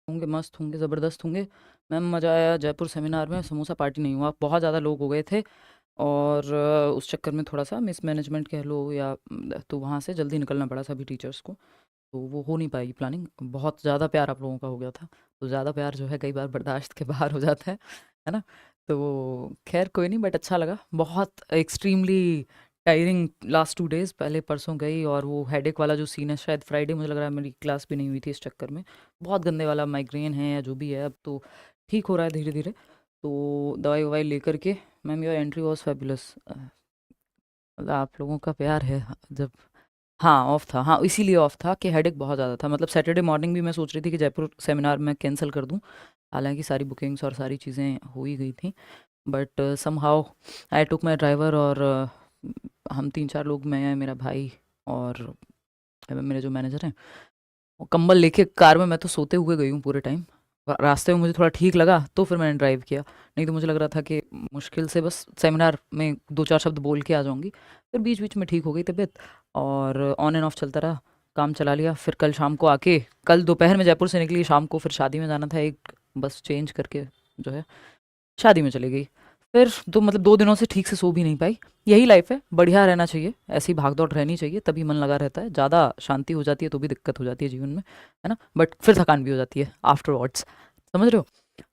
होंगे, मस्त होंगे, ज़बरदस्त होंगे। मैम मज़ा आया जयपुर सेमिनार में, समोसा पार्टी नहीं हुआ, बहुत ज़्यादा लोग हो गए थे और उस चक्कर में थोड़ा-सा मिसमैनेजमेंट कह लो या तो वहाँ से जल्दी निकलना पड़ा सभी टीचर्स को, तो वो हो नहीं पाएगी प्लानिंग। बहुत ज़्यादा प्यार आप लोगों का हो गया था, तो ज़्यादा प्यार जो है कई बार बर्दाश्त के बाहर हो जाता है ना? तो खैर कोई नहीं, बट अच्छा लगा। बहुत एक्सट्रीमली टायरिंग लास्ट 2 डेज़, पहले परसों गई और वो हेडेक वाला जो सीन है, शायद फ्राइडे मुझे लग रहा है मेरी क्लास भी नहीं हुई थी इस चक्कर में। बहुत गंदे वाला माइग्रेन है या जो भी है, अब तो ठीक हो रहा है धीरे-धीरे। तो दवाई-ववाई लेकर के ma'am your entry was fabulous. मतलब आप लोगों का प्यार है जब हाँ, ऑफ था। हाँ, इसीलिए ऑफ था कि हेडेक बहुत ज़्यादा था। मतलब सैटरडे मॉर्निंग भी मैं सोच रही थी कि जयपुर सेमिनार मैं कैंसल कर दूँ। हालाँकि सारी बुकिंग्स और सारी चीज़ें हो ही गई थी। बट समहाउ आई टूक माई ड्राइवर और हम 3-4 लोग, मैं, मेरा भाई और मेरे जो मैनेजर हैं, वो कंबल लेके कार में, मैं तो सोते हुए गई हूँ पूरे टाइम। रास्ते में मुझे थोड़ा ठीक लगा तो फिर मैंने ड्राइव किया, नहीं तो मुझे लग रहा था कि मुश्किल से बस सेमिनार में 2-4 शब्द बोल के आ जाऊँगी। फिर बीच-बीच में ठीक हो गई तबीयत और ऑन एंड ऑफ चलता रहा, काम चला लिया। फिर कल शाम को आके, कल दोपहर में जयपुर से निकली, शाम को फिर शादी में जाना था, एक बस चेंज करके जो है शादी में चली गई। फिर तो मतलब 2 दिनों से ठीक से सो भी नहीं पाई। यही लाइफ है, बढ़िया रहना चाहिए, ऐसी भाग-दौड़ रहनी चाहिए, तभी मन लगा रहता है। ज़्यादा शांति हो जाती है तो भी दिक्कत हो जाती है जीवन में, है ना? बट फिर थकान भी हो जाती है आफ्टरवर्ड्स, समझ रहे हो?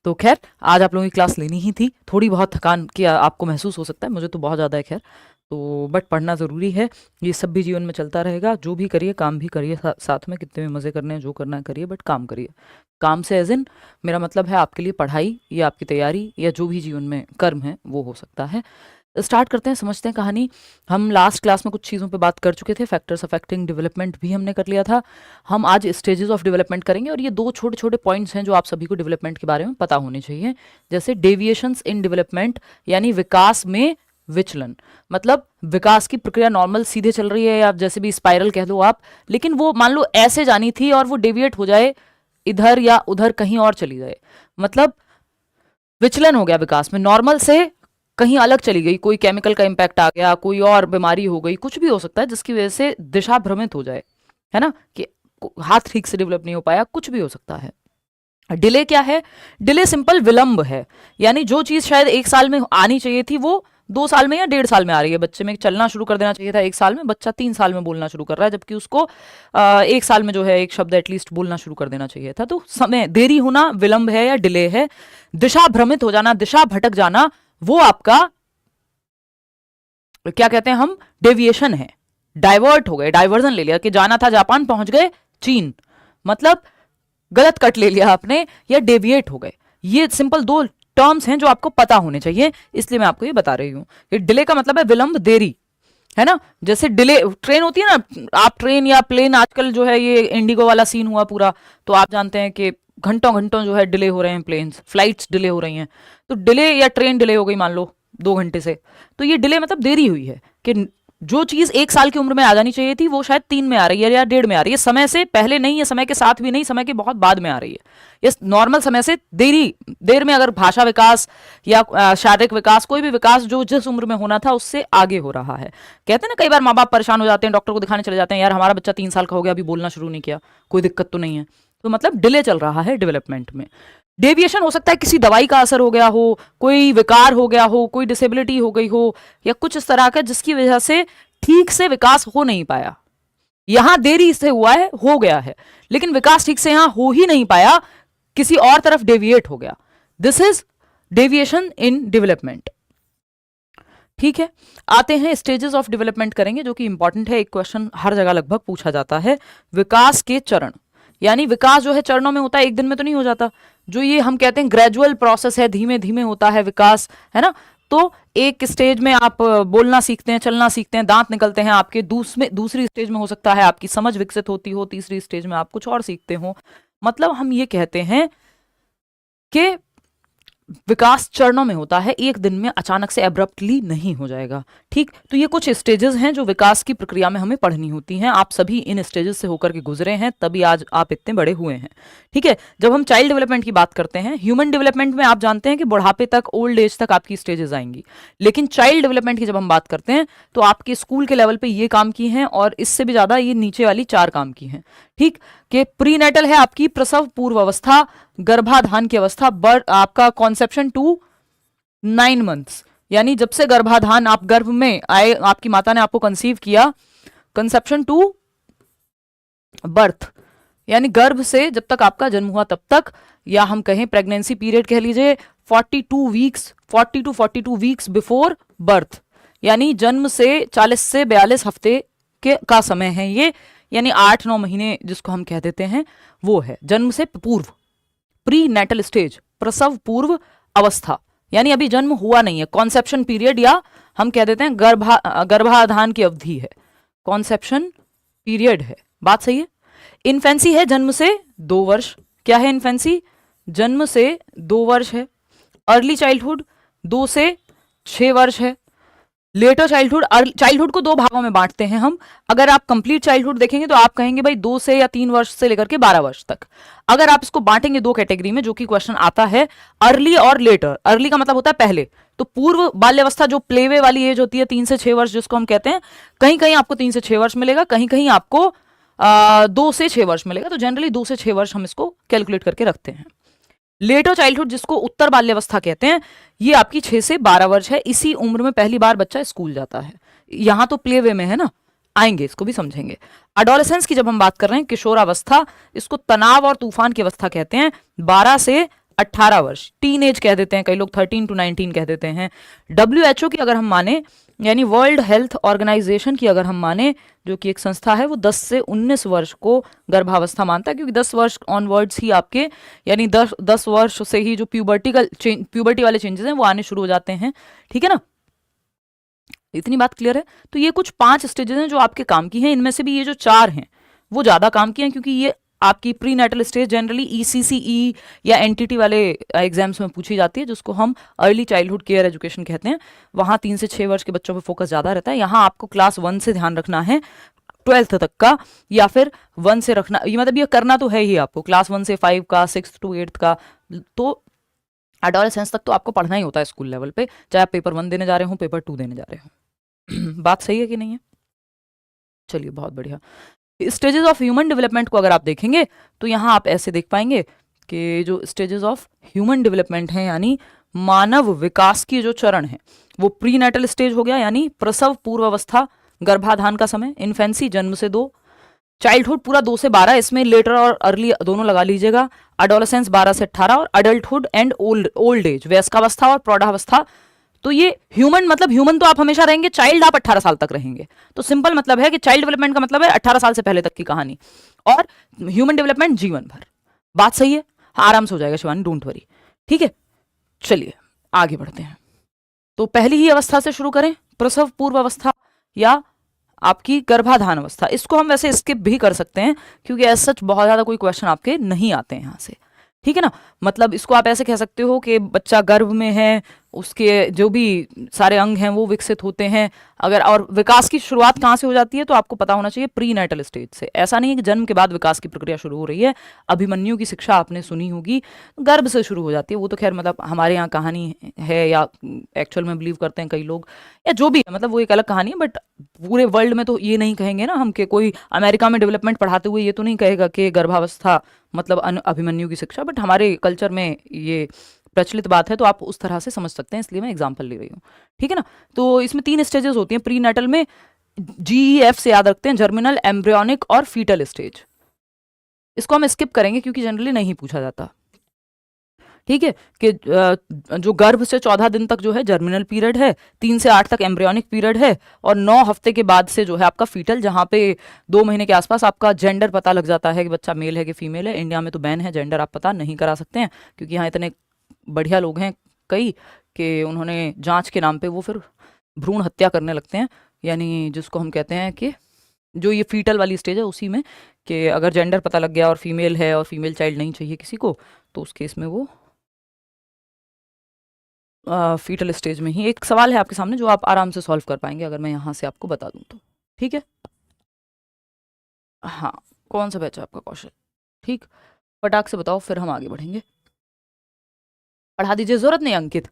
तो खैर, आज आप लोगों की क्लास लेनी ही थी। थोड़ी बहुत थकान की आपको महसूस हो सकता है, मुझे तो बहुत ज़्यादा है खैर। तो बट पढ़ना ज़रूरी है, ये सब भी जीवन में चलता रहेगा। जो भी करिए, काम भी करिए साथ में, कितने भी मज़े करने हैं, जो करना है करिए, बट काम करिए। काम से एज़ इन मेरा मतलब है आपके लिए पढ़ाई या आपकी तैयारी या जो भी जीवन में कर्म है, वो हो सकता है। स्टार्ट करते हैं, समझते हैं कहानी। हम लास्ट क्लास में कुछ चीज़ों पे बात कर चुके थे, फैक्टर्स अफेक्टिंग डेवलपमेंट भी हमने कर लिया था। हम आज स्टेजेस ऑफ डेवलपमेंट करेंगे और ये 2 छोटे-छोटे पॉइंट्स हैं जो आप सभी को डेवलपमेंट के बारे में पता होने चाहिए। जैसे डेविएशंस इन डेवलपमेंट, यानी विकास में विचलन। मतलब विकास की प्रक्रिया नॉर्मल सीधे चल रही है, या जैसे भी स्पाइरल कह लो आप, लेकिन वो मान लो ऐसे जानी थी और वो डेविएट हो जाए इधर या उधर, कहीं और चली जाए। मतलब विचलन हो गया विकास में, नॉर्मल से कहीं अलग चली गई, कोई केमिकल का इम्पैक्ट आ गया, कोई और बीमारी हो गई, कुछ भी हो सकता है जिसकी वजह से दिशा भ्रमित हो जाए, है ना? कि हाथ ठीक से डेवलप नहीं हो पाया, कुछ भी हो सकता है। डिले क्या है? डिले सिंपल विलंब है, यानी जो चीज शायद 1 साल में आनी चाहिए थी वो 2 साल में या 1.5 साल में आ रही है। बच्चे में चलना शुरू कर देना चाहिए था 1 साल में, बच्चा 3 साल में बोलना शुरू कर रहा है, जबकि उसको 1 साल में जो है एक शब्द एटलीस्ट बोलना शुरू कर देना चाहिए था। तो समय देरी होना विलंब है या डिले है। दिशा भ्रमित हो जाना, दिशा भटक जाना, वो आपका क्या कहते हैं हम, डेविएशन है। डाइवर्ट हो गए, डाइवर्जन ले लिया कि जाना था जापान, पहुंच गए चीन, मतलब गलत कट ले लिया आपने, या डेविएट हो गए। ये सिंपल 2 टर्म्स हैं जो आपको पता होने चाहिए, इसलिए मैं आपको ये बता रही हूं कि डिले का मतलब है विलंब, देरी, है ना? जैसे डिले ट्रेन होती है ना, आप ट्रेन या प्लेन, आजकल जो है ये इंडिगो वाला सीन हुआ पूरा, तो आप जानते हैं कि घंटों घंटों जो है डिले हो रहे हैं, प्लेन्स, फ्लाइट्स डिले हो रही हैं। तो डिले या ट्रेन डिले हो गई मान लो 2 घंटे से, तो ये डिले मतलब देरी हुई है कि जो चीज 1 साल की उम्र में आ जानी चाहिए थी वो शायद 3 में आ रही है या 1.5 में आ रही है। समय से पहले नहीं है, समय के साथ भी नहीं, समय के बहुत बाद में आ रही है। ये नॉर्मल समय से देर में, अगर भाषा विकास या शारीरिक विकास, कोई भी विकास जो जिस उम्र में होना था उससे आगे हो रहा है। कहते हैं ना, कई बार माँ बाप परेशान हो जाते हैं, डॉक्टर को दिखाने चले जाते हैं, यार हमारा बच्चा 3 साल का हो गया, अभी बोलना शुरू नहीं किया, कोई दिक्कत तो नहीं है। तो मतलब डिले चल रहा है डेवलपमेंट में। डेविएशन हो सकता है किसी दवाई का असर हो गया हो, कोई विकार हो गया हो, कोई डिसेबिलिटी हो गई हो, या कुछ इस तरह का जिसकी वजह से ठीक से विकास हो नहीं पाया। यहां देरी से हुआ है, हो गया है, लेकिन विकास ठीक से यहां हो ही नहीं पाया, किसी और तरफ डेविएट हो गया। This is deviation in development. ठीक है, आते हैं स्टेजेस ऑफ डेवलपमेंट करेंगे, जो कि इंपॉर्टेंट है, एक क्वेश्चन हर जगह लगभग पूछा जाता है। विकास के चरण, यानी विकास जो है चरणों में होता है, एक दिन में तो नहीं हो जाता। जो ये हम कहते हैं ग्रेजुअल प्रोसेस है, धीमे धीमे होता है विकास, है ना? तो एक स्टेज में आप बोलना सीखते हैं, चलना सीखते हैं, दांत निकलते हैं आपके, दूसरी स्टेज में हो सकता है आपकी समझ विकसित होती हो, तीसरी स्टेज में आप कुछ और सीखते हो। मतलब हम ये कहते हैं कि विकास चरणों में होता है, एक दिन में अचानक से एब्रप्टली नहीं हो जाएगा। ठीक, तो ये कुछ स्टेजेस हैं जो विकास की प्रक्रिया में हमें पढ़नी होती हैं। आप सभी इन स्टेजेस से होकर के गुजरे हैं, तभी आज आप इतने बड़े हुए हैं। ठीक है, जब हम चाइल्ड डेवलपमेंट की बात करते हैं, ह्यूमन डेवलपमेंट में आप जानते हैं कि बुढ़ापे तक, ओल्ड एज तक आपकी स्टेजेस आएंगी, लेकिन चाइल्ड डेवलपमेंट की जब हम बात करते हैं तो आपके स्कूल के लेवल पे ये काम की हैं और इससे भी ज्यादा ये नीचे वाली 4 काम की हैं। ठीक, कि प्रीनेटल है आपकी प्रसव पूर्व अवस्था, गर्भाधान की अवस्था, आपका कॉन्सेप्शन टू 9 मंथ्स, यानी जब से गर्भाधान, आप गर्भ में आए, आपकी माता ने आपको कंसीव किया, कंसेप्शन टू बर्थ, यानी गर्भ से जब तक आपका जन्म हुआ तब तक, या हम कहें प्रेगनेंसी पीरियड कह लीजिए 42 weeks, 40 to 42 weeks before birth, यानी जन्म से 40 से 42 हफ्ते के का समय है ये, यानी 8-9 महीने जिसको हम कह देते हैं वो है जन्म से पूर्व, प्री नेटल स्टेज, प्रसव पूर्व अवस्था, यानी अभी जन्म हुआ नहीं है, कॉन्सेप्शन पीरियड, या हम कह देते हैं गर्भाधान की अवधि है, कॉन्सेप्शन पीरियड है, बात सही है। इन्फेंसी है जन्म से 2 वर्ष, क्या है इन्फेंसी, जन्म से 2 वर्ष है। अर्ली चाइल्डहुड 2 से 6 वर्ष है। लेटर चाइल्डहुड, चाइल्डहुड को 2 भागों में बांटते हैं हम, अगर आप कंप्लीट चाइल्डहुड देखेंगे तो आप कहेंगे भाई 2 से या 3 वर्ष से लेकर के 12 वर्ष तक। अगर आप इसको बांटेंगे 2 कैटेगरी में, जो कि क्वेश्चन आता है, अर्ली और लेटर। अर्ली का मतलब होता है पहले, तो पूर्व बाल्यावस्था जो प्लेवे वाली एज होती है 3 से 6 वर्ष जिसको हम कहते हैं, कहीं कहीं आपको 3 से 6 वर्ष मिलेगा, कहीं कहीं आपको 2 से 6 वर्ष मिलेगा, तो जनरली 2 से 6 वर्ष हम इसको कैलकुलेट करके रखते हैं। लेटर चाइल्डहुड जिसको उत्तर बाल्यावस्था कहते हैं, ये आपकी 6 से 12 वर्ष है, इसी उम्र में पहली बार बच्चा स्कूल जाता है, यहां तो प्ले वे में है ना, आएंगे इसको भी समझेंगे। एडोलेसेंस की जब हम बात कर रहे हैं, किशोरावस्था, इसको तनाव और तूफान की अवस्था कहते हैं, 12 से 18 वर्ष, टीन एज कह देते हैं कई लोग, 13 to 19 कह देते हैं। WHO की अगर हम माने, यानी वर्ल्ड हेल्थ ऑर्गेनाइजेशन की अगर हम माने, जो कि एक संस्था है, वो 10 से 19 वर्ष को गर्भावस्था मानता है, क्योंकि 10 वर्ष ऑनवर्ड्स ही आपके, यानी 10 वर्ष से ही जो प्यूबर्टी वाले चेंजेस हैं वो आने शुरू हो जाते हैं, ठीक है ना, इतनी बात क्लियर है। तो ये कुछ 5 स्टेजेस हैं जो आपके काम की हैं, इनमें से भी ये जो 4 हैं वो ज्यादा काम की हैं, क्योंकि ये आपकी prenatal stage generally ECCE या NTT वाले एग्जाम्स में पूछी जाती है, जिसको हम अर्ली चाइल्डहुड केयर एजुकेशन कहते हैं, वहाँ 3 से 6 वर्ष के बच्चों पे फोकस ज़्यादा रहता है। यहाँ आपको क्लास 1 से ध्यान रखना है 12th तक का, या फिर 1 से रखना, ये मतलब ये करना तो है ही आपको, क्लास 1 से 5 का, 6th to 8th का, तो एडोलेसेंस तक तो आपको पढ़ना ही होता है स्कूल लेवल पे, चाहे आप पेपर 1 देने जा रहे हो, पेपर 2 देने जा रहे हो। बात सही है कि नहीं है? चलिए बहुत बढ़िया। स्टेजेस ऑफ ह्यूमन डेवलपमेंट को अगर आप देखेंगे तो यहाँ आप ऐसे देख पाएंगे कि जो स्टेजेस ऑफ ह्यूमन डेवलपमेंट हैं, यानी मानव विकास की जो चरण है, वो प्री नेटल स्टेज हो गया, यानी प्रसव पूर्व अवस्था, गर्भाधान का समय, इन्फेंसी जन्म से 2, चाइल्डहुड पूरा 2 से 12, इसमें लेटर और अर्ली दोनों लगा लीजिएगा, एडोलेसेंस 12 से 18, और अडल्टहुड एंड ओल्ड एज, वयस्कावस्था और प्रौढ़ावस्था। तो ये ह्यूमन, मतलब ह्यूमन तो आप हमेशा रहेंगे, चाइल्ड आप 18 साल तक रहेंगे, तो सिंपल मतलब है कि चाइल्ड डेवलपमेंट का मतलब है 18 साल से पहले तक की कहानी, और ह्यूमन डेवलपमेंट जीवन भर। बात सही है? हाँ, आराम से हो जाएगा शिवानी, डोंट वरी, ठीक है। चलिए आगे बढ़ते हैं। तो पहली ही अवस्था से शुरू करें, प्रसव पूर्व अवस्था या आपकी गर्भाधान अवस्था। इसको हम वैसे स्किप भी कर सकते हैं, क्योंकि ऐसा सच बहुत ज्यादा कोई क्वेश्चन आपके नहीं आते हैं यहाँ से, ठीक है ना। मतलब इसको आप ऐसे कह सकते हो कि बच्चा गर्भ में है, उसके जो भी सारे अंग हैं वो विकसित होते हैं, अगर, और विकास की शुरुआत कहाँ से हो जाती है, तो आपको पता होना चाहिए प्री नेटल स्टेज से। ऐसा नहीं है कि जन्म के बाद विकास की प्रक्रिया शुरू हो रही है। अभिमन्यु की शिक्षा आपने सुनी होगी, गर्भ से शुरू हो जाती है, वो तो खैर मतलब हमारे यहाँ कहानी है, या एक्चुअल में बिलीव करते हैं कई लोग, या जो भी है, मतलब वो एक अलग कहानी है। बट पूरे वर्ल्ड में तो ये नहीं कहेंगे ना हम, कि कोई अमेरिका में डेवलपमेंट पढ़ाते हुए ये तो नहीं कहेगा कि गर्भावस्था मतलब अभिमन्यु की शिक्षा, बट हमारे कल्चर में ये प्रचलित बात है, तो आप उस तरह से समझ सकते हैं, इसलिए मैं एग्जांपल ले रही हूँ, ठीक है ना। तो इसमें 3 स्टेजेस होती हैं प्री नेटल में, GEF से याद रखते हैं, जर्मिनल, एम्ब्रियोनिक और फीटल स्टेज। इसको हम स्किप करेंगे क्योंकि जनरली नहीं पूछा जाता, ठीक है। कि जो गर्भ से 14 दिन तक जो है जर्मिनल पीरियड है, 3 से 8 तक एम्ब्रियोनिक पीरियड है, और 9 हफ्ते के बाद से जो है आपका फीटल, जहाँ पे 2 महीने के आसपास आपका जेंडर पता लग जाता है कि बच्चा मेल है कि फीमेल है। इंडिया में तो बैन है, जेंडर आप पता नहीं करा सकते हैं, क्योंकि यहाँ इतने बढ़िया लोग हैं कई कि उन्होंने जांच के नाम पे वो फिर भ्रूण हत्या करने लगते हैं, यानी जिसको हम कहते हैं कि जो ये फीटल वाली स्टेज है उसी में, कि अगर जेंडर पता लग गया और फीमेल है और फीमेल चाइल्ड नहीं चाहिए किसी को, तो उस केस में वो फीटल स्टेज में ही। एक सवाल है आपके सामने जो आप आराम से सॉल्व कर पाएंगे अगर मैं यहाँ से आपको बता दूं तो, ठीक है। हाँ, कौन सा बैच है आपका? कौशल, ठीक, फटाक से बताओ, फिर हम आगे बढ़ेंगे। पढ़ा दीजिए, जरूरत नहीं अंकित,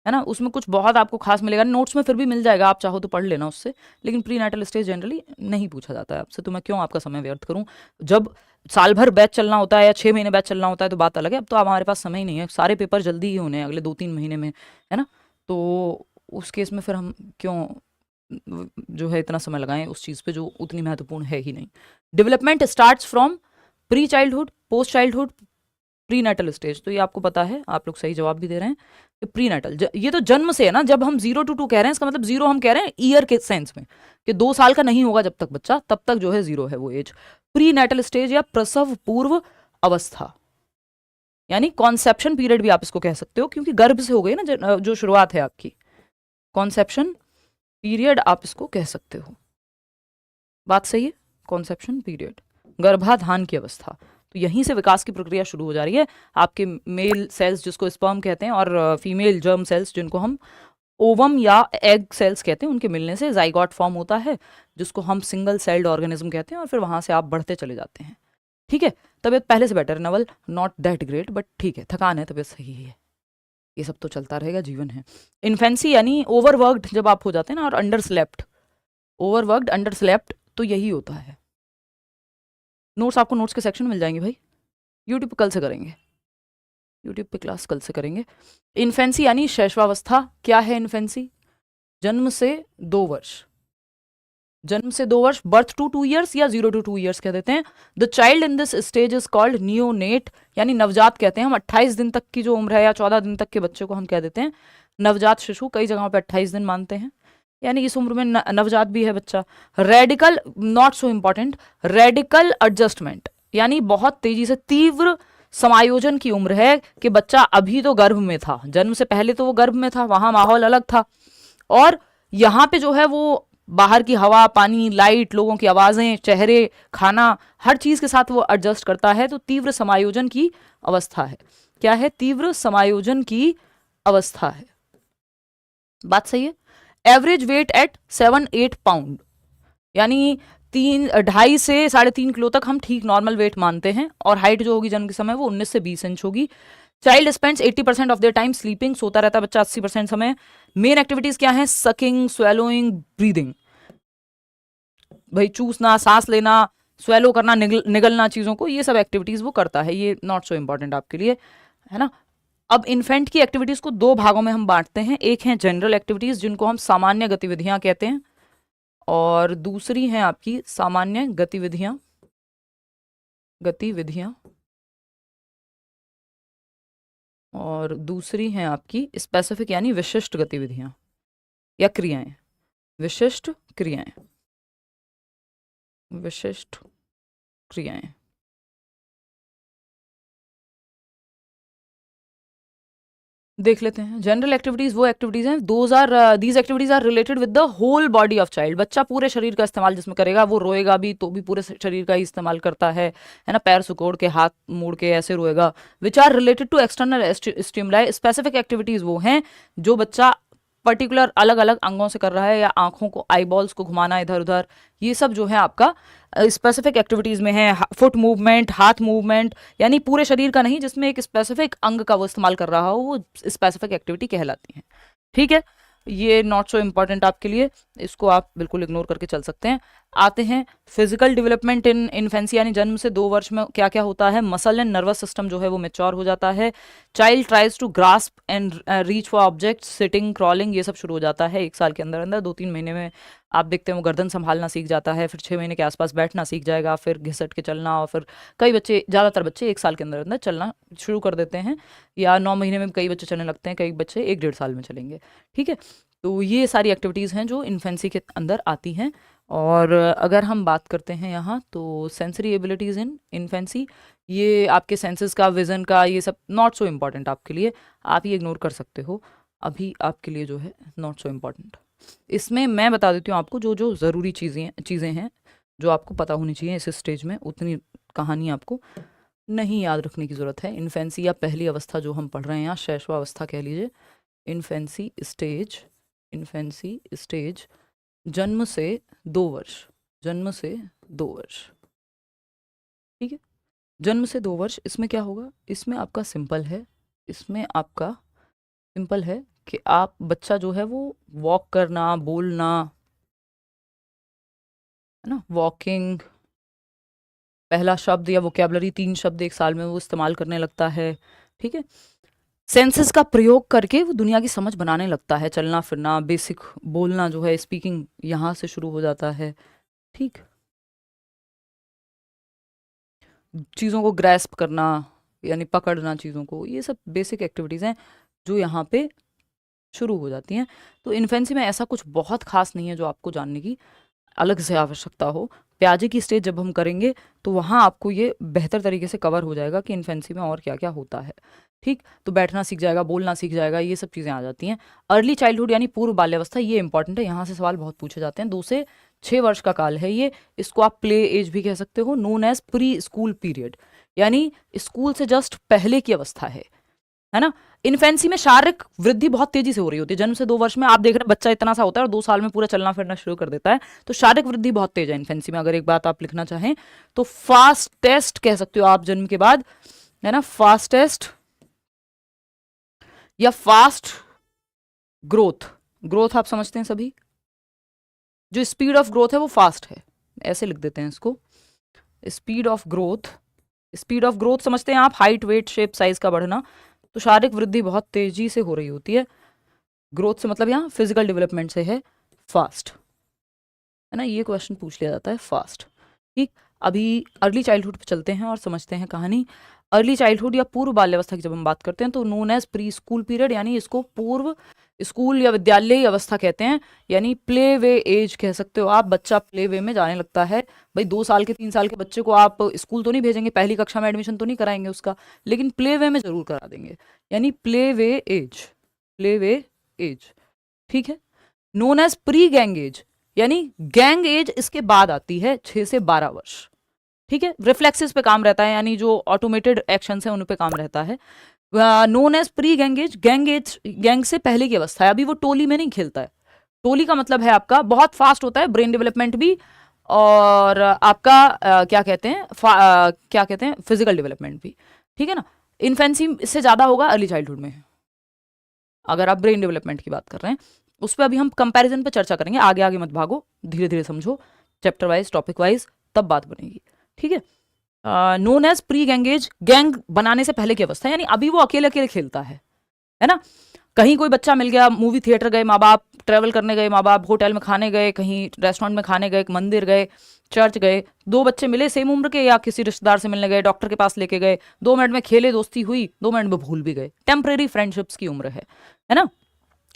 है ना, उसमें कुछ बहुत आपको खास मिलेगा, नोट्स में फिर भी मिल जाएगा, आप चाहो तो पढ़ लेना उससे, लेकिन प्री नेटल स्टेज जनरली नहीं पूछा जाता है आपसे, तो मैं क्यों आपका समय व्यर्थ करूं। जब साल भर बैच चलना होता है या 6 महीने बैच चलना होता है तो बात अलग है। अब तो अब हमारे पास समय ही नहीं है, सारे पेपर जल्दी ही होने हैं अगले 2-3 महीने में, है ना। तो उस केस में फिर हम क्यों जो है इतना समय लगाएं उस चीज़ पे जो उतनी महत्वपूर्ण है ही नहीं। Development starts from pre childhood, post childhood, prenatal stage. तो ये आपको पता है, आप लोग सही जवाब भी दे रहे हैं कि प्री नेटल, ये तो जन्म से है ना। जब हम 0 to 2 कह रहे हैं इसका मतलब 0 हम कह रहे हैं ईयर के सेंस में, कि 2 साल का नहीं होगा जब तक बच्चा, तब तक जो है 0 है वो एज। प्री नेटल स्टेज या प्रसव पूर्व अवस्था, यानी कॉन्सेप्शन पीरियड भी आप इसको कह सकते हो, क्योंकि गर्भ से हो गई ना जो शुरुआत है आपकी। कॉन्सेप्शन पीरियड आप इसको कह सकते हो, बात सही है। कॉन्सेप्शन पीरियड, गर्भाधान की अवस्था। तो यहीं से विकास की प्रक्रिया शुरू हो जा रही है। आपके मेल सेल्स जिसको स्पर्म कहते हैं और फीमेल जर्म सेल्स जिनको हम ओवम या एग सेल्स कहते हैं, उनके मिलने से जाइगोट फॉर्म होता है, जिसको हम सिंगल सेल्ड ऑर्गेनिज्म कहते हैं, और फिर वहां से आप बढ़ते चले जाते हैं। ठीक है, तबीयत पहले से बेटर है Naval, not that great but ठीक है, थकान है, तबीयत सही है, ये सब तो चलता रहेगा, जीवन है। इन्फेंसी यानी ओवरवर्कड जब आप हो जाते हैं ना, और under slept, overworked under slept, तो यही होता है। नोट्स आपको नोट्स के सेक्शन में मिल जाएंगे भाई, यूट्यूब पे कल से करेंगे, यूट्यूब पे क्लास कल से करेंगे। इन्फेंसी यानी शैशवावस्था। क्या है इन्फेंसी? जन्म से 2 वर्ष, जन्म से 2 वर्ष, बर्थ टू 2 years या 0 to 2 years कह देते हैं। The child in this stage is called neonate, यानी नवजात कहते हैं हम। 28 दिन तक की जो उम्र है या 14 दिन तक के बच्चे को हम कह देते हैं नवजात शिशु। कई जगहों पे 28 दिन मानते हैं, यानी इस उम्र में नवजात भी है बच्चा। Radical, not so important, radical adjustment, यानी बहुत तेजी से तीव्र समायोजन की उम्र है, कि बच्चा अभी तो गर्भ में था, जन्म से पहले तो वो गर्भ में था, वहां माहौल अलग था, और यहाँ पे जो है वो बाहर की हवा, पानी, लाइट, लोगों की आवाजें, चेहरे, खाना, हर चीज के साथ वो एडजस्ट करता है। तो तीव्र समायोजन की अवस्था है। क्या है? तीव्र समायोजन की अवस्था है, बात सही है। एवरेज वेट एट 7-8 पाउंड, यानी 2.5 से 3.5 किलो तक हम ठीक नॉर्मल वेट मानते हैं, और हाइट जो होगी जन्म के समय वो 19 से 20 इंच होगी। Child spends 80% of their time sleeping, सोता रहता है बच्चा 80% समय। मेन एक्टिविटीज क्या है? सकिंग, स्वेलोइंग, ब्रीदिंग, भाई चूसना, सांस लेना, स्वेलो करना, निगलना चीजों को, ये सब एक्टिविटीज वो करता है। ये नॉट सो इम्पोर्टेंट आपके लिए, है ना। अब इन्फेंट की एक्टिविटीज को 2 भागों में हम बांटते हैं। एक है जनरल एक्टिविटीज जिनको हम सामान्य गतिविधियां कहते हैं, और दूसरी है आपकी सामान्य गतिविधियां, गतिविधियां, और दूसरी हैं आपकी स्पेसिफिक यानी विशिष्ट गतिविधियां या क्रियाएं, विशिष्ट क्रियाएं, विशिष्ट क्रियाएं। देख लेते हैं। जनरल एक्टिविटीज वो एक्टिविटीज हैं, these activities are related with the whole body of child. बच्चा पूरे शरीर का इस्तेमाल जिसमें करेगा, वो रोएगा भी तो भी पूरे शरीर का ही इस्तेमाल करता है ना। पैर सुकोड़ के, हाथ मोड़ के ऐसे रोएगा। Which are related to external stimuli. Specific activities वो हैं जो बच्चा पर्टिकुलर अलग अलग अंगों से कर रहा है, या आंखों को, आईबॉल्स को घुमाना इधर उधर, ये सब जो है आपका स्पेसिफिक एक्टिविटीज में है। फुट मूवमेंट, हाथ मूवमेंट, यानी पूरे शरीर का नहीं, जिसमें एक स्पेसिफिक अंग का वो इस्तेमाल कर रहा हो, वो स्पेसिफिक एक्टिविटी कहलाती है। ठीक है, ये नॉट सो इम्पॉर्टेंट आपके लिए, इसको आप बिल्कुल इग्नोर करके चल सकते हैं। आते हैं फिजिकल डेवलपमेंट इन इन्फेंसी, यानी जन्म से 2 वर्ष में क्या क्या होता है। मसल एंड नर्वस सिस्टम जो है वो मेच्योर हो जाता है। Child tries to grasp and reach for object, sitting, crawling, ये सब शुरू हो जाता है 1 साल के अंदर अंदर। 2-3 महीने में आप देखते हैं वो गर्दन संभालना सीख जाता है, फिर 6 महीने के आसपास बैठना सीख जाएगा, फिर घिसट के चलना, और फिर कई बच्चे, ज़्यादातर बच्चे 1 साल के अंदर अंदर चलना शुरू कर देते हैं, या 9 महीने में कई बच्चे चलने लगते हैं, कई बच्चे 1-1.5 साल में चलेंगे। ठीक है, तो ये सारी एक्टिविटीज़ हैं जो इन्फेंसी के अंदर आती हैं। और अगर हम बात करते हैं यहाँ, तो सेंसरी एबिलिटीज़ इन इन्फेंसी, ये आपके सेंसेस का, विजन का, ये सब नॉट सो इम्पॉर्टेंट आपके लिए, आप ये इग्नोर कर सकते हो, अभी आपके लिए जो है नॉट सो इम्पॉर्टेंट। इसमें मैं बता देती हूँ आपको जो जो ज़रूरी चीज़ें हैं जो आपको पता होनी चाहिए इस स्टेज में, उतनी कहानी आपको नहीं याद रखने की ज़रूरत है। इन्फेंसी या पहली अवस्था जो हम पढ़ रहे हैं यहाँ, शैशवावस्था कह लीजिए, इन्फेंसी स्टेज, इन्फेंसी स्टेज, जन्म से 2 वर्ष, जन्म से 2 वर्ष। ठीक है, जन्म से 2 वर्ष, इसमें क्या होगा? इसमें आपका सिंपल है, इसमें आपका सिंपल है कि आप, बच्चा जो है वो वॉक करना, बोलना, है ना, वॉकिंग, पहला शब्द या वोकेबलरी 3 शब्द एक साल में वो इस्तेमाल करने लगता है। ठीक है, सेंसेस का प्रयोग करके वो दुनिया की समझ बनाने लगता है, चलना फिरना, बेसिक बोलना जो है, स्पीकिंग यहाँ से शुरू हो जाता है। ठीक, चीज़ों को ग्रैस्प करना यानी पकड़ना चीज़ों को, ये सब बेसिक एक्टिविटीज़ हैं जो यहाँ पे शुरू हो जाती हैं। तो इन्फेंसी में ऐसा कुछ बहुत खास नहीं है जो आपको जानने की अलग से आवश्यकता हो। प्याजे की स्टेज जब हम करेंगे तो वहाँ आपको ये बेहतर तरीके से कवर हो जाएगा कि इन्फेंसी में और क्या क्या होता है। ठीक, तो बैठना सीख जाएगा, बोलना सीख जाएगा, ये सब चीज़ें आ जाती हैं। अर्ली चाइल्डहुड यानी पूर्व बाल्यावस्था, ये इंपॉर्टेंट है, यहाँ से सवाल बहुत पूछे जाते हैं। 2 से 6 वर्ष का काल है ये, इसको आप प्ले एज भी कह सकते हो, known as preschool period, यानी स्कूल से जस्ट पहले की अवस्था है ना। इन्फेंसी में शारीरिक वृद्धि बहुत तेजी से हो रही होती है। जन्म से 2 वर्ष में आप देख रहे हैं बच्चा इतना सा होता है और 2 साल में पूरा चलना फिरना शुरू कर देता है। तो शारीरिक वृद्धि बहुत तेज है इन्फेंसी में। अगर एक बात आप लिखना चाहें तो फास्टेस्ट कह सकते हो आप जन्म के बाद, है ना, फास्टेस्ट या फास्ट ग्रोथ। ग्रोथ आप समझते हैं सभी, जो स्पीड ऑफ ग्रोथ है वो फास्ट है, ऐसे लिख देते हैं इसको, speed of growth. Speed of growth समझते हैं आप, हाइट, वेट, शेप, साइज का बढ़ना। तो शारीरिक वृद्धि बहुत तेजी से हो रही होती है। ग्रोथ से मतलब यहाँ फिजिकल डेवलपमेंट से है फास्ट, है ना, ये क्वेश्चन पूछ लिया जाता है फास्ट। ठीक, अभी अर्ली चाइल्डहुड पे चलते हैं और समझते हैं कहानी। अर्ली चाइल्डहुड या पूर्व बाल्यावस्था की जब हम बात करते हैं तो known as preschool period, यानी इसको पूर्व स्कूल या विद्यालय अवस्था कहते हैं, यानी प्ले वे एज कह सकते हो आप। बच्चा प्ले वे में जाने लगता है। भाई 2 साल के 3 साल के बच्चे को आप स्कूल तो नहीं भेजेंगे, पहली कक्षा में एडमिशन तो नहीं कराएंगे उसका, लेकिन प्ले वे में जरूर करा देंगे, यानी play way age, play way age. ठीक है, known as pre gang age, यानी गैंग एज इसके बाद आती है 6 से 12 वर्ष। ठीक है, रिफ्लेक्सेस पे काम रहता है, यानी जो ऑटोमेटेड एक्शंस हैं उन पे काम रहता है। Known as pre gang age, gang से पहले की अवस्था है। अभी वो टोली में नहीं खेलता है। टोली का मतलब है आपका बहुत फास्ट होता है, ब्रेन डेवलपमेंट भी, और आपका क्या कहते हैं क्या कहते हैं फिजिकल डेवलपमेंट भी। ठीक है ना, इन्फेंसी से ज़्यादा होगा अर्ली चाइल्डहुड में, अगर आप ब्रेन डेवलपमेंट की बात कर रहे हैं। उस पर अभी हम कंपैरिजन पे चर्चा करेंगे, आगे आगे मत भागो, धीरे धीरे समझो, चैप्टर वाइज, टॉपिक वाइज, तब बात बनेगी। ठीक है, known as pre gang age, gang बनाने से पहले की अवस्था, यानी अभी वो अकेले अकेले खेलता है ना। कहीं कोई बच्चा मिल गया, मूवी थिएटर गए माँ बाप, ट्रैवल करने गए माँ बाप, होटल में खाने गए, कहीं रेस्टोरेंट में खाने गए, मंदिर गए, चर्च गए, 2 बच्चे मिले सेम उम्र के या किसी रिश्तेदार से मिलने गए, डॉक्टर के पास लेके गए, 2 मिनट में खेले, दोस्ती हुई, 2 मिनट में भूल भी गए। टेम्परेरी फ्रेंडशिप्स की उम्र है ना।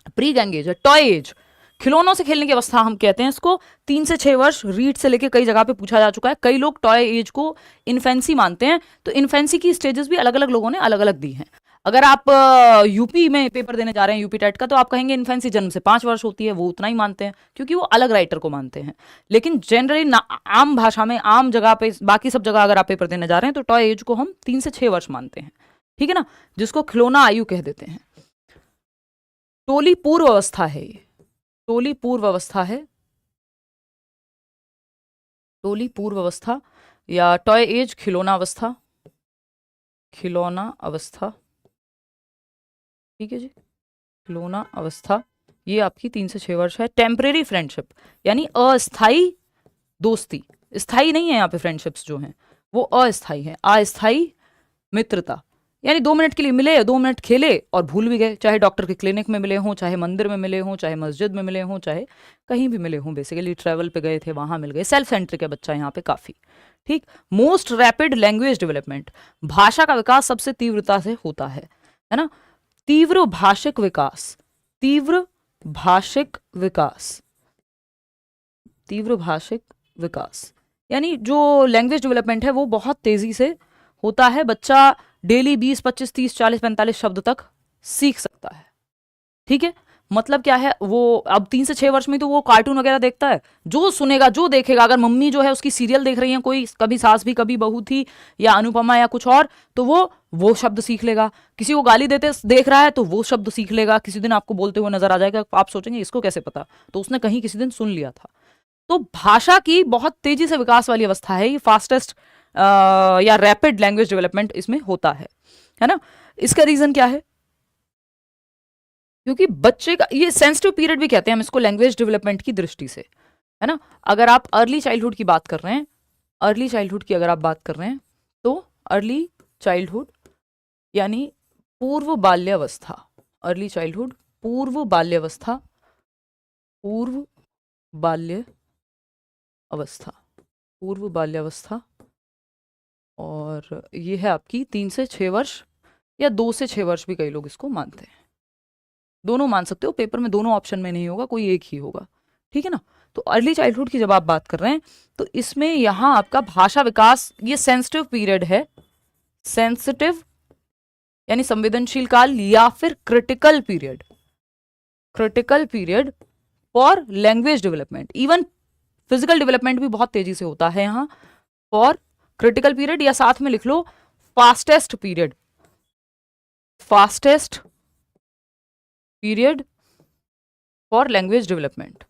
प्री गैंग एज है, टॉय एज, खिलौनों से खेलने की अवस्था हम कहते हैं इसको। 3 से 6 वर्ष, रीड से लेके कई जगह पे पूछा जा चुका है। कई लोग टॉय एज को इन्फेंसी मानते हैं। तो इन्फेंसी की स्टेजेस भी अलग अलग लोगों ने अलग अलग दी हैं। अगर आप यूपी में पेपर देने जा रहे हैं, यूपी टेट का, तो आप कहेंगे इन्फेंसी जन्म से 5 वर्ष होती है, वो उतना ही मानते हैं क्योंकि वो अलग राइटर को मानते हैं। लेकिन जनरली आम भाषा में, आम जगह पे, बाकी सब जगह अगर आप पेपर देने जा रहे हैं तो टॉय एज को हम 3 से 6 वर्ष मानते हैं। ठीक है ना, जिसको खिलौना आयु कह देते हैं। टोली पूर्व अवस्था है ये, टोली पूर्व अवस्था है, टोली पूर्व अवस्था या टॉय एज, खिलौना अवस्था, खिलौना अवस्था। ठीक है जी, खिलौना अवस्था, ये आपकी 3 से 6 वर्ष है। टेम्परेरी फ्रेंडशिप, यानी अस्थाई दोस्ती, स्थाई नहीं है यहाँ पे फ्रेंडशिप्स जो हैं वो अस्थाई है। अस्थाई मित्रता, यानी 2 मिनट के लिए मिले, 2 मिनट खेले और भूल भी गए, चाहे डॉक्टर के क्लिनिक में मिले हों, चाहे मंदिर में मिले हों, चाहे मस्जिद में मिले हों, चाहे कहीं भी मिले हों, बेसिकली ट्रैवल पे गए थे वहां मिल गए। सेल्फ सेंट्रिक है बच्चा यहाँ पे काफी। ठीक, मोस्ट रैपिड लैंग्वेज डेवलपमेंट, भाषा का विकास सबसे तीव्रता से होता है ना। तीव्र भाषिक विकास, तीव्र भाषिक विकास, तीव्र भाषिक विकास, यानी जो लैंग्वेज डेवलपमेंट है वो बहुत तेजी से होता है। बच्चा डेली 20, 25, 30, 40, 45 शब्द तक सीख सकता है। ठीक है, मतलब क्या है, वो अब 3 से 6 वर्ष में तो वो कार्टून वगैरह देखता है, जो सुनेगा, जो देखेगा, अगर मम्मी जो है उसकी सीरियल देख रही है कोई, कभी सास भी कभी बहू थी या अनुपमा या कुछ और, तो वो शब्द सीख लेगा। किसी को गाली देते देख रहा है तो वो शब्द सीख लेगा। किसी दिन आपको बोलते हुए नजर आ जाएगा, आप सोचेंगे इसको कैसे पता, तो उसने कहीं किसी दिन सुन लिया था। तो भाषा की बहुत तेजी से विकास वाली अवस्था है ये, फास्टेस्ट या रैपिड लैंग्वेज डेवलपमेंट इसमें होता है ना। इसका रीजन क्या है, क्योंकि बच्चे का ये सेंसिटिव पीरियड भी कहते हैं हम इसको लैंग्वेज डेवलपमेंट की दृष्टि से, है ना। अगर आप अर्ली चाइल्डहुड की बात कर रहे हैं अर्ली चाइल्डहुड की अगर आप बात कर रहे हैं तो अर्ली चाइल्डहुड यानी पूर्व बाल्यावस्था, अर्ली चाइल्डहुड पूर्व बाल्यावस्था, पूर्व बाल्य अवस्था, पूर्व बाल्यावस्था, और ये है आपकी 3 से 6 वर्ष या 2 से 6 वर्ष भी कई लोग इसको मानते हैं। दोनों मान सकते हो, पेपर में दोनों ऑप्शन में नहीं होगा, कोई एक ही होगा, ठीक है ना। तो अर्ली चाइल्डहुड की जब आप बात कर रहे हैं तो इसमें यहाँ आपका भाषा विकास, ये सेंसिटिव पीरियड है, सेंसिटिव यानी संवेदनशील काल, या फिर critical period, critical period for language development. Even physical development भी बहुत तेजी से होता है यहाँ फॉर क्रिटिकल पीरियड, या साथ में लिख लो fastest period, fastest period for language development,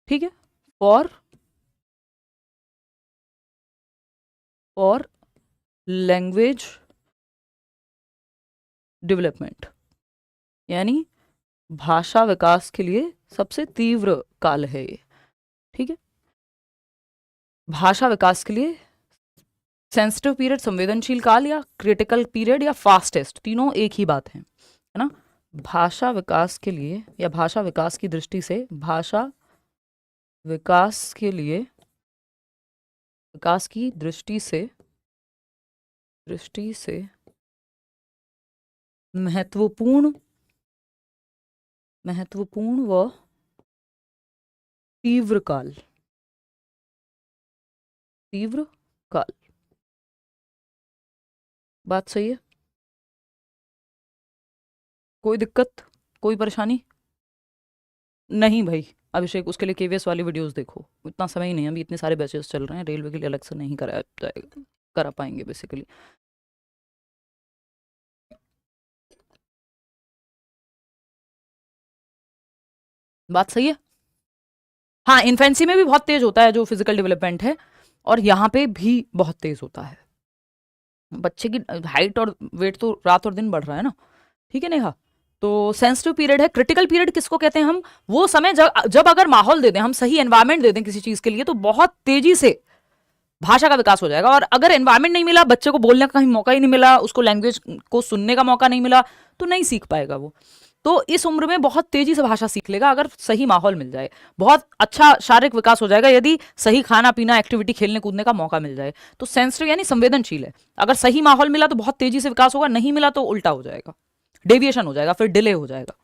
ठीक है, फॉर लैंग्वेज डेवलपमेंट, यानी भाषा विकास के लिए सबसे तीव्र काल है ये, ठीक है। भाषा विकास के लिए सेंसिटिव पीरियड संवेदनशील काल, या क्रिटिकल पीरियड, या फास्टेस्ट, तीनों एक ही बात है ना। भाषा विकास के लिए या भाषा विकास की दृष्टि से, भाषा विकास के लिए, विकास की दृष्टि से महत्वपूर्ण व तीव्र काल, तीव्र काल, बात सही है? कोई दिक्कत, कोई परेशानी नहीं भाई अभिषेक? उसके लिए केवीएस वाली वीडियोस देखो, इतना समय ही नहीं है, अभी इतने सारे बैचेस चल रहे हैं, रेलवे के लिए अलग से नहीं कराया जाएगा, करा पाएंगे बेसिकली। बात सही है? हाँ, इन्फेंसी में भी बहुत तेज होता है जो फिजिकल डेवलपमेंट है, और यहाँ पे भी बहुत तेज होता है। बच्चे की हाइट और वेट तो रात और दिन बढ़ रहा है ना, ठीक है नेहा। तो सेंसिटिव पीरियड है। क्रिटिकल पीरियड किसको कहते हैं हम? वो समय जब अगर माहौल दे दें, हम सही एनवायरमेंट दे दें किसी चीज के लिए, तो बहुत तेजी से भाषा का विकास हो जाएगा। और अगर एनवायरमेंट नहीं मिला, बच्चे को बोलने का कहीं मौका ही नहीं मिला, उसको लैंग्वेज को सुनने का मौका नहीं मिला, तो नहीं सीख पाएगा वो। तो इस उम्र में बहुत तेजी से भाषा सीख लेगा अगर सही माहौल मिल जाए। बहुत अच्छा शारीरिक विकास हो जाएगा यदि सही खाना पीना, एक्टिविटी, खेलने कूदने का मौका मिल जाए। तो सेंसिटिव यानी संवेदनशील है। अगर सही माहौल मिला तो बहुत तेजी से विकास होगा, नहीं मिला तो उल्टा हो जाएगा, डेविएशन हो जाएगा, फिर डिले हो जाएगा,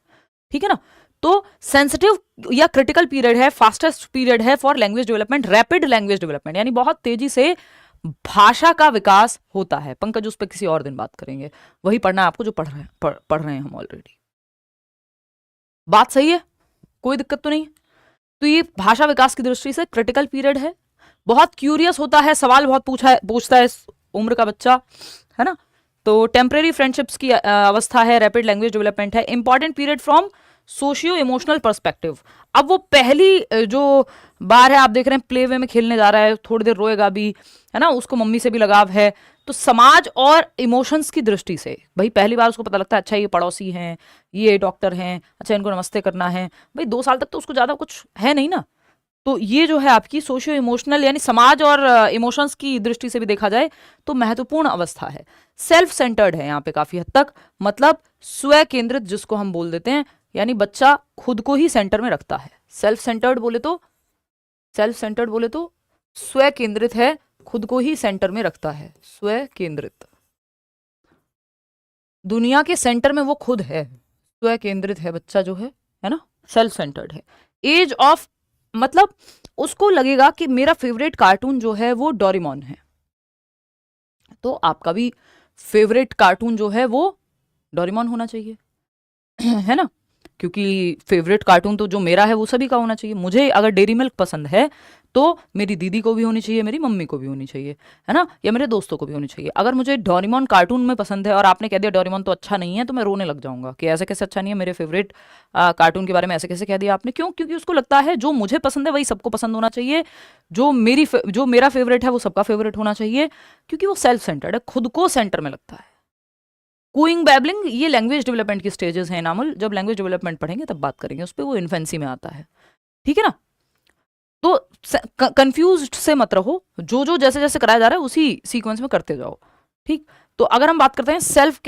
ठीक है ना। तो सेंसिटिव या क्रिटिकल पीरियड है, फास्टेस्ट पीरियड है for language development, rapid language development, यानी बहुत तेजी से भाषा का विकास होता है। पंकज उस पर किसी और दिन बात करेंगे, वही पढ़ना है आपको जो पढ़ रहे हैं हम ऑलरेडी। बात सही है? कोई दिक्कत तो नहीं? तो ये भाषा विकास की दृष्टि से क्रिटिकल पीरियड है। बहुत क्यूरियस होता है, सवाल बहुत पूछता है इस उम्र का बच्चा, है ना। तो टेम्परेरी फ्रेंडशिप्स की अवस्था है, रैपिड लैंग्वेज डेवलपमेंट है। Important period from socio emotional perspective. अब वो पहली जो बार है, आप देख रहे हैं प्ले वे में खेलने जा रहा है, थोड़ी देर रोएगा भी, है ना, उसको मम्मी से भी लगाव है। तो समाज और इमोशंस की दृष्टि से भाई पहली बार उसको पता लगता है, अच्छा ये पड़ोसी हैं, ये डॉक्टर हैं, अच्छा इनको नमस्ते करना है। भाई 2 साल तक तो उसको ज़्यादा कुछ है नहीं ना। तो ये जो है आपकी सोशियो इमोशनल यानी समाज और इमोशंस की दृष्टि से भी देखा जाए तो महत्वपूर्ण अवस्था है। सेल्फ सेंटर्ड है यहाँ पे काफ़ी हद तक, मतलब स्व केंद्रित जिसको हम बोल देते हैं, यानी बच्चा खुद को ही सेंटर में रखता है। सेल्फ सेंटर्ड बोले तो स्व केंद्रित है, खुद को ही सेंटर में रखता है, स्व केंद्रित। दुनिया के सेंटर में वो खुद है, स्व केंद्रित है बच्चा जो है ना, सेल्फ सेंटर्ड है। एज ऑफ मतलब उसको लगेगा कि मेरा फेवरेट कार्टून जो है वो डोरेमोन है, तो आपका भी फेवरेट कार्टून जो है वो डोरेमोन होना चाहिए, है ना। क्योंकि फेवरेट कार्टून तो जो मेरा है वो सभी का होना चाहिए। मुझे अगर डेयरी मिल्क पसंद है तो मेरी दीदी को भी होनी चाहिए, मेरी मम्मी को भी होनी चाहिए, है ना, या मेरे दोस्तों को भी होनी चाहिए। अगर मुझे डोरेमोन कार्टून में पसंद है और आपने कह दिया डोरेमोन तो अच्छा नहीं है, तो मैं रोने लग जाऊंगा कि ऐसे कैसे अच्छा नहीं है, मेरे फेवरेट कार्टून के बारे में ऐसे कैसे कह दिया आपने। क्यों? क्योंकि उसको लगता है जो मुझे पसंद है वही सबको पसंद होना चाहिए, जो मेरा फेवरेट है वो सबका फेवरेट होना चाहिए, क्योंकि वो सेल्फ सेंटर्ड है, खुद को सेंटर में लगता है। कूइंग बैबलिंग ये लैंग्वेज डेवलपमेंट की स्टेजेस हैं नामुल, जब लैंग्वेज डेवलपमेंट पढ़ेंगे तब बात करेंगे उस पर, वो इन्फेंसी में आता है, ठीक है ना। तो कंफ्यूज्ड से मत रहो, जो जो जैसे जैसे कराया जा रहा है उसी सीक्वेंस में करते जाओ, ठीक। तो अगर हम बात करते हैं सेल्फ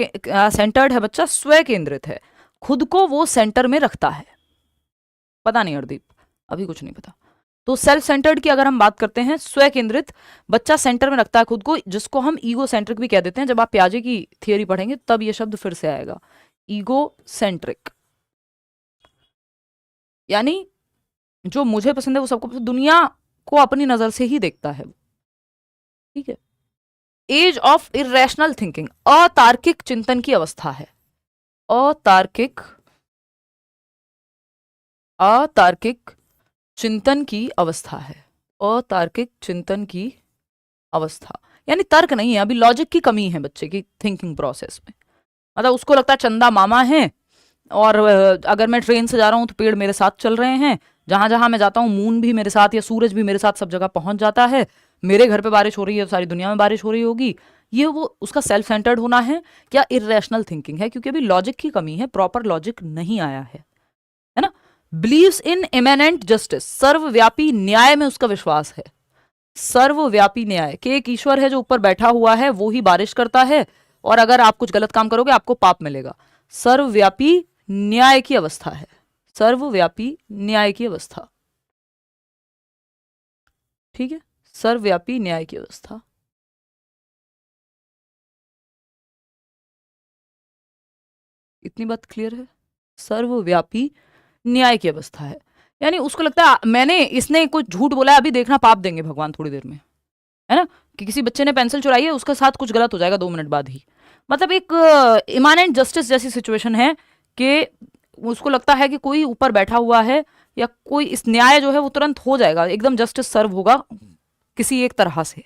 सेंटर्ड है बच्चा, स्वयं केंद्रित है, खुद को वो सेंटर में रखता है। पता नहीं हरदीप, अभी कुछ नहीं पता। तो सेल्फ सेंटर्ड की अगर हम बात करते हैं, स्वयं केंद्रित, बच्चा सेंटर में रखता है खुद को, जिसको हम ईगो सेंट्रिक भी कह देते हैं। जब आप पियाजे की थियोरी पढ़ेंगे तब ये शब्द फिर से आएगा, ईगो सेंट्रिक, यानी जो मुझे पसंद है वो सबको पसंद, दुनिया को अपनी नजर से ही देखता है, ठीक है। एज ऑफ इरेशनल थिंकिंग, अतार्किक चिंतन की अवस्था है, अतार्किक अतार्किक चिंतन की अवस्था है, अतार्किक चिंतन की अवस्था, यानी तर्क नहीं है, अभी लॉजिक की कमी है बच्चे की थिंकिंग प्रोसेस में। मतलब उसको लगता है चंदा मामा है, और अगर मैं ट्रेन से जा रहा हूं तो पेड़ मेरे साथ चल रहे हैं, जहां जहां मैं जाता हूं मून भी मेरे साथ या सूरज भी मेरे साथ सब जगह पहुंच जाता है, मेरे घर पे बारिश हो रही है तो सारी दुनिया में बारिश हो रही होगी। ये वो उसका सेल्फ सेंटर्ड होना है, क्या इरेशनल थिंकिंग है, क्योंकि अभी लॉजिक की कमी है, प्रॉपर लॉजिक नहीं आया है ना। बिलीव्स इन इमेनेंट जस्टिस, सर्वव्यापी न्याय में उसका विश्वास है, सर्वव्यापी न्याय कि एक ईश्वर है जो ऊपर बैठा हुआ है, वो ही बारिश करता है, और अगर आप कुछ गलत काम करोगे आपको पाप मिलेगा। सर्वव्यापी न्याय की अवस्था है, सर्वव्यापी न्याय की अवस्था, ठीक है, सर्वव्यापी न्याय की अवस्था। इतनी बात क्लियर है, सर्वव्यापी न्याय की अवस्था है, यानी उसको लगता है मैंने, इसने कुछ झूठ बोला है, अभी देखना पाप देंगे भगवान थोड़ी देर में, है ना। कि किसी बच्चे ने पेंसिल चुराई है, उसके साथ कुछ गलत हो जाएगा 2 मिनट बाद ही। मतलब एक इमानेंट जस्टिस जैसी सिचुएशन है कि उसको लगता है कि कोई ऊपर बैठा हुआ है, या कोई इस न्याय जो है वो तुरंत हो जाएगा, एकदम जस्टिस सर्व होगा किसी एक तरह से।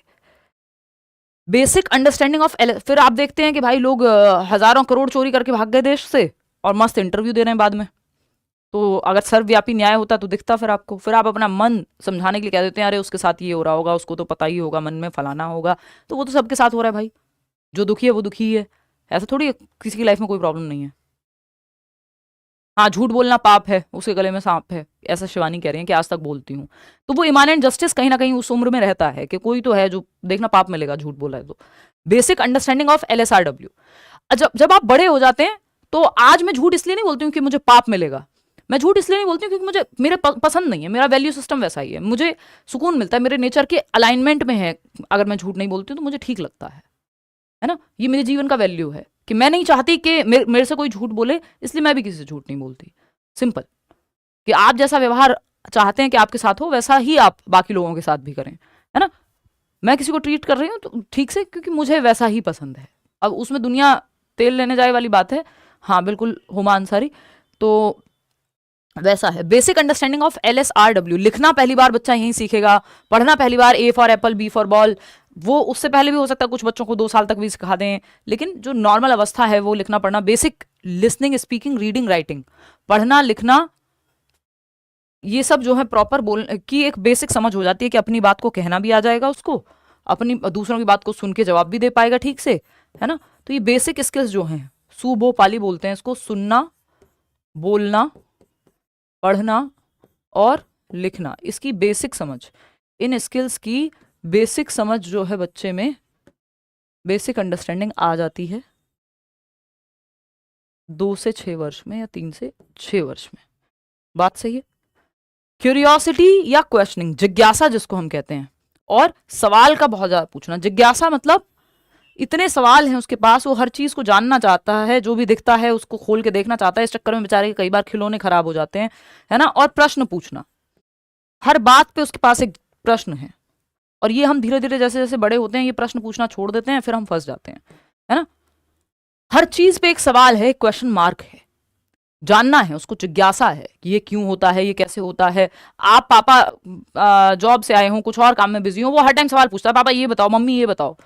बेसिक अंडरस्टैंडिंग ऑफ, फिर आप देखते हैं कि भाई लोग हजारों करोड़ चोरी करके भाग गए देश से और मस्त इंटरव्यू दे रहे हैं बाद में। तो अगर सर्वव्यापी न्याय होता तो दिखता फिर आपको, फिर आप अपना मन समझाने के लिए कह देते हैं अरे उसके साथ ये हो रहा होगा, उसको तो पता ही होगा, मन में फलाना होगा, तो वो तो सबके साथ हो रहा है भाई, जो दुखी है वो दुखी ही है, ऐसा थोड़ी है, किसी की लाइफ में कोई प्रॉब्लम नहीं है। हाँ, झूठ बोलना पाप है, उसके गले में सांप है, ऐसा शिवानी कह रही है कि आज तक बोलती हूँ। तो वो इमानेंट जस्टिस कहीं ना कहीं उस उम्र में रहता है कि कोई तो है जो देखना पाप मिलेगा झूठ बोला है तो। Basic understanding of LSRW। जब जब आप बड़े हो जाते हैं तो आज मैं झूठ इसलिए नहीं बोलती हूँ कि मुझे पाप मिलेगा, मैं झूठ इसलिए नहीं बोलती हूँ क्योंकि मुझे मेरे पसंद नहीं है, मेरा वैल्यू सिस्टम वैसा ही है, मुझे सुकून मिलता है, मेरे नेचर के अलाइनमेंट में है। अगर मैं झूठ नहीं बोलती हूँ तो मुझे ठीक लगता है ना। ये मेरे जीवन का वैल्यू है कि मैं नहीं चाहती कि मेरे से कोई झूठ बोले, इसलिए मैं भी किसी से झूठ नहीं बोलती। सिंपल, कि आप जैसा व्यवहार चाहते हैं कि आपके साथ हो वैसा ही आप बाकी लोगों के साथ भी करें, है ना। मैं किसी को ट्रीट कर रही हूँ तो ठीक से, क्योंकि मुझे वैसा ही पसंद है। अब उसमें दुनिया तेल लेने जाए वाली बात है, हाँ बिल्कुल हुमा अंसारी, तो वैसा है। बेसिक अंडरस्टैंडिंग ऑफ LSRW, लिखना पहली बार बच्चा यहीं सीखेगा, पढ़ना पहली बार A for Apple B for ball, वो उससे पहले भी हो सकता है, कुछ बच्चों को 2 साल तक भी सिखा दें, लेकिन जो नॉर्मल अवस्था है वो लिखना पढ़ना। Basic listening speaking reading writing, पढ़ना लिखना ये सब जो है प्रॉपर बोल की एक बेसिक समझ हो जाती है कि अपनी बात को कहना भी आ जाएगा उसको, अपनी दूसरों की बात को सुन के जवाब भी दे पाएगा ठीक से, है ना। तो ये बेसिक स्किल्स जो हैं, सुबो पाली बोलते हैं इसको, सुनना, बोलना, पढ़ना और लिखना, इसकी बेसिक समझ, इन स्किल्स की बेसिक समझ जो है बच्चे में, बेसिक अंडरस्टैंडिंग आ जाती है 2 से 6 वर्ष में या 3 से 6 वर्ष में। बात सही है। क्यूरियोसिटी या क्वेश्चनिंग, जिज्ञासा जिसको हम कहते हैं, और सवाल का बहुत ज्यादा पूछना। जिज्ञासा मतलब इतने सवाल हैं उसके पास, वो हर चीज को जानना चाहता है, जो भी दिखता है उसको खोल के देखना चाहता है। इस चक्कर में बेचारे कई बार खिलौने खराब हो जाते हैं, है ना। और प्रश्न पूछना, हर बात पे उसके पास एक प्रश्न है, और ये हम धीरे धीरे जैसे जैसे बड़े होते हैं ये प्रश्न पूछना छोड़ देते हैं, फिर हम फंस जाते हैं, है ना। हर चीज पे एक सवाल है, क्वेश्चन मार्क है, जानना है उसको, जिज्ञासा है कि ये क्यों होता है, ये कैसे होता है। आप पापा जॉब से आए हो, कुछ और काम में बिजी हो, वो हर टाइम सवाल पूछता है, पापा ये बताओ, मम्मी ये बताओ,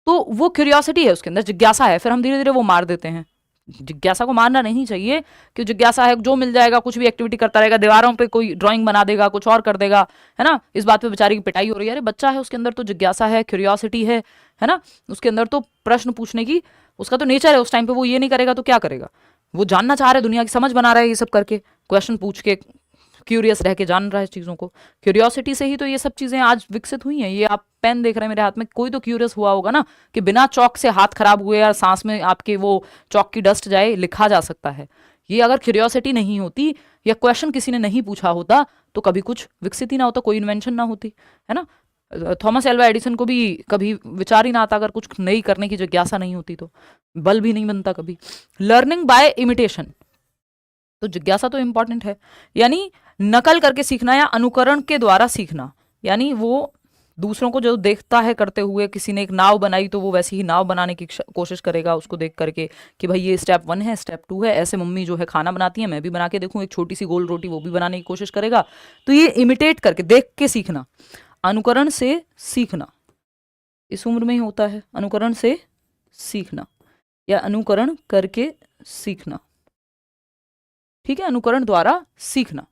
तो वो क्यूरियोसिटी है उसके अंदर, जिज्ञासा है। फिर हम धीरे धीरे वो मार देते हैं। जिज्ञासा को मारना नहीं चाहिए, कि जिज्ञासा है जो मिल जाएगा कुछ भी एक्टिविटी करता रहेगा, दीवारों पे कोई ड्राइंग बना देगा, कुछ और कर देगा, है ना। इस बात पे बेचारी की पिटाई हो रही है, अरे बच्चा है उसके अंदर तो जिज्ञासा है, क्यूरियोसिटी है ना, उसके अंदर तो प्रश्न पूछने की उसका तो नेचर है। उस टाइम पे वो ये नहीं करेगा तो क्या करेगा, वो जानना चाह रहा है, दुनिया की समझ बना रहा है ये सब करके, क्वेश्चन पूछ के क्यूरियस रह के जान रहा है चीज़ों को। क्यूरियोसिटी से ही तो ये सब चीज़ें आज विकसित हुई हैं। ये आप पेन देख रहे हैं मेरे हाथ में, कोई तो क्यूरियस हुआ होगा ना कि बिना चौक से हाथ खराब हुए या सांस में आपके वो चौक की डस्ट जाए, लिखा जा सकता है। ये अगर क्यूरियोसिटी नहीं होती या क्वेश्चन किसी ने नहीं पूछा होता तो कभी कुछ विकसित ही ना होता, कोई इन्वेंशन ना होती, है ना। थॉमस एल्वा एडिसन को भी कभी विचार ही ना आता अगर कुछ नई करने की जिज्ञासा नहीं होती तो। बल्ब भी नहीं बनता कभी। लर्निंग बाय इमिटेशन, तो जिज्ञासा तो इंपॉर्टेंट है, यानी नकल करके सीखना या अनुकरण के द्वारा सीखना, यानी वो दूसरों को जो देखता है करते हुए, किसी ने एक नाव बनाई तो वो वैसी ही नाव बनाने की कोशिश करेगा उसको देख करके कि भाई ये स्टेप 1 है, स्टेप 2 है, ऐसे मम्मी जो है खाना बनाती है मैं भी बना के देखूं, एक छोटी सी गोल रोटी वो भी बनाने की कोशिश करेगा। तो ये इमिटेट करके, देख के सीखना, अनुकरण से सीखना इस उम्र में ही होता है, अनुकरण से सीखना या अनुकरण करके सीखना, ठीक है, अनुकरण द्वारा सीखना,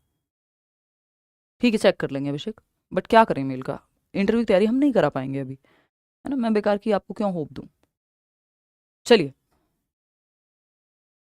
ठीक है। चेक कर लेंगे अभिषेक, बट क्या करें, मेल का इंटरव्यू की तैयारी हम नहीं करा पाएंगे अभी, है ना। मैं बेकार की आपको क्यों होप दूं। चलिए